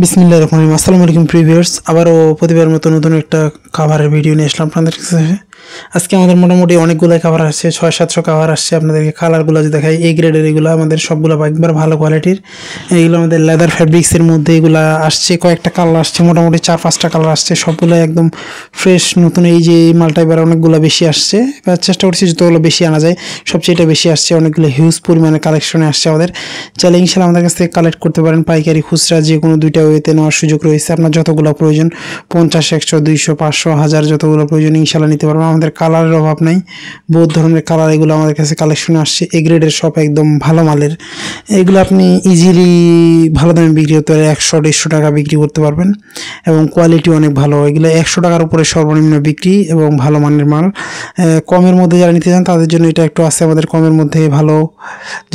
বিসমিল্লাহির রহমানির রহিম। আসসালামু আলাইকুম প্রিভিউয়ার্স, আবারও প্রতিবার মতো নতুন একটা খাবারের ভিডিও নিয়ে আসলাম আপনাদের কাছে। আজকে আমাদের মোটামুটি অনেকগুলো খাবার আসছে, 600-700 খাবার আসছে। আপনাদেরকে কালারগুলো যে দেখাই, এই গ্রেডের এগুলো আমাদের সবগুলো একবার ভালো কোয়ালিটির। এইগুলো আমাদের লেদার ফ্যাব্রিক্সের মধ্যে এগুলো আসছে, কয়েকটা কালার আসছে, মোটামুটি 4-5টা কালার আসছে, সবগুলো একদম ফ্রেশ নতুন। এই যে এই মালটা এবার অনেকগুলো বেশি আসছে, এবার চেষ্টা করছি যতগুলো বেশি আনা যায় সবচেয়ে এটা বেশি আসছে। অনেকগুলো হিউজ পরিমাণে কালেকশনে আসছে আমাদের। চাইলে ইনশাল্লাহ আমাদের কাছ থেকে কালেক্ট করতে পারেন, পাইকারি খুচরা যে কোনো দুইটা ওয়েতে নেওয়ার সুযোগ রয়েছে। আপনার যতগুলো প্রয়োজন 50, 100, 200, 500, 1000 যতগুলো প্রয়োজন ইনশাল্লাহ নিতে পারবেন। আমাদের কালারের অভাব নাই, বহুত ধরনের কালার এগুলো আমাদের কাছে কালেকশনে আসছে। এ গ্রেডের সব একদম ভালো মালের, এগুলো আপনি ইজিলি ভালো দামে বিক্রি করতে পারেন, 100-150 টাকা বিক্রি করতে পারবেন এবং কোয়ালিটি অনেক ভালো। এগুলো 100 টাকার উপরে সর্বনিম্ন বিক্রি এবং ভালো মানের মাল। কমের মধ্যে যারা নিতে চান তাদের জন্য এটা একটু আছে আমাদের কমের মধ্যে ভালো।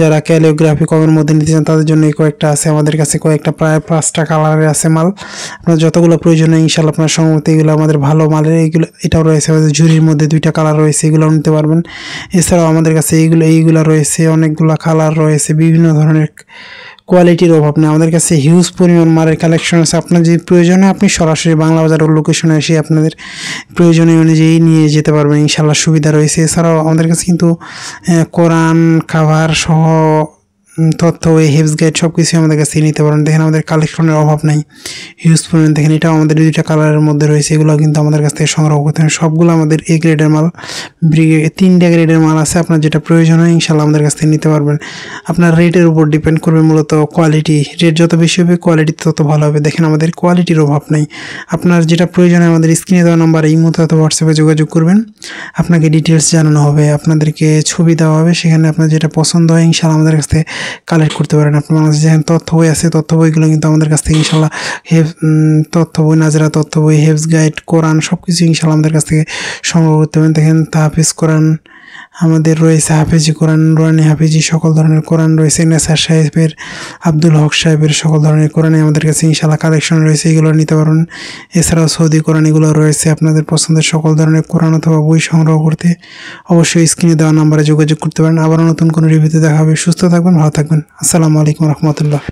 যারা ক্যালিওগ্রাফি কমের মধ্যে নিতে চান তাদের জন্য এই কয়েকটা আছে আমাদের কাছে, কয়েকটা প্রায় 5টা কালারের আছে মাল। আপনার যতগুলো প্রয়োজন ইনশাল্লাহ আপনার সম্মতি এগুলো আমাদের ভালো মালের। এইগুলো এটাও রয়েছে আমাদের ঝুড়ির মধ্যে 2টা কালার রয়েছে, এগুলো নিতে পারবেন। এছাড়াও আমাদের কাছে এইগুলো রয়েছে, অনেকগুলো কালার রয়েছে, বিভিন্ন ধরনের কোয়ালিটির অভাব নেই। আমাদের কাছে হিউজ পরিমাণ মালের কালেকশন আছে। আপনার যদি প্রয়োজনে আপনি সরাসরি বাংলা বাজার লোকেশনে এসে আপনাদের প্রয়োজনীয় অনুযায়ী নিয়ে যেতে পারবেন, ইনশাল্লাহ সুবিধা রয়েছে। এছাড়াও আমাদের কাছে কিন্তু কোরআন কাভার সহ তথ্য, এই হেফজ গাইড সব কিছুই আমাদের কাছে নিতে পারেন। দেখেন আমাদের কালেকশনের অভাব নাই, হিউজ পরিমাণ। দেখেন এটাও আমাদের 2টা কালারের মধ্যে রয়েছে, এগুলো কিন্তু আমাদের কাছ থেকে সংগ্রহ করতে হবে। সবগুলো আমাদের এ গ্রেডের মাল, 3টা গ্রেডের মাল আছে। আপনার যেটা প্রয়োজন হয় ইনশাল্লাহ আমাদের কাছ থেকে নিতে পারবেন। আপনার রেটের উপর ডিপেন্ড করবে মূলত কোয়ালিটি। রেট যত বেশি হবে কোয়ালিটি তত ভালো হবে। দেখেন আমাদের কোয়ালিটির অভাব নেই। আপনার যেটা প্রয়োজন হয় আমাদের স্ক্রিনে দেওয়া নাম্বারে ইমো অথবা হোয়াটসঅ্যাপে যোগাযোগ করবেন, আপনাকে ডিটেলস জানানো হবে, আপনাদেরকে ছবি দেওয়া হবে, সেখানে আপনার যেটা পছন্দ হয় ইনশাল্লাহ আমাদের কাছ থেকে কালেক্ট করতে পারেন। আপনি বাংলাদেশে যেখানে তথ্য বই আছে, তথ্য বইগুলো কিন্তু আমাদের কাছ থেকে ইনশাল্লাহ তথ্য বই, নাজরা তথ্য বই, হেফজ গাইড, কোরআন সব কিছু ইনশাল্লাহ আমাদের কাছ থেকে সংগ্রহ করতে পারেন। দেখেন তাহফিজ কোরআন আমাদের রয়েছে, হাফেজি কোরআন, নুরানি হাফেজি সকল ধরনের কোরআন রয়েছে। নেসার সাহেবের, আব্দুল হক সাহেবের সকল ধরনের কোরআনই আমাদের কাছে ইনশাল্লাহ কালেকশন রয়েছে, এগুলো নিতে পারবেন। এছাড়াও সৌদি কোরআন এগুলো রয়েছে। আপনাদের পছন্দের সকল ধরনের কোরআন অথবা বই সংগ্রহ করতে অবশ্যই স্ক্রিনে দেওয়া নাম্বারে যোগাযোগ করতে পারেন। আবারও নতুন কোনো রিভিউতে দেখা হবে। সুস্থ থাকবেন, ভালো থাকবেন। আসসালামু আলাইকুম রহমতুল্লাহ।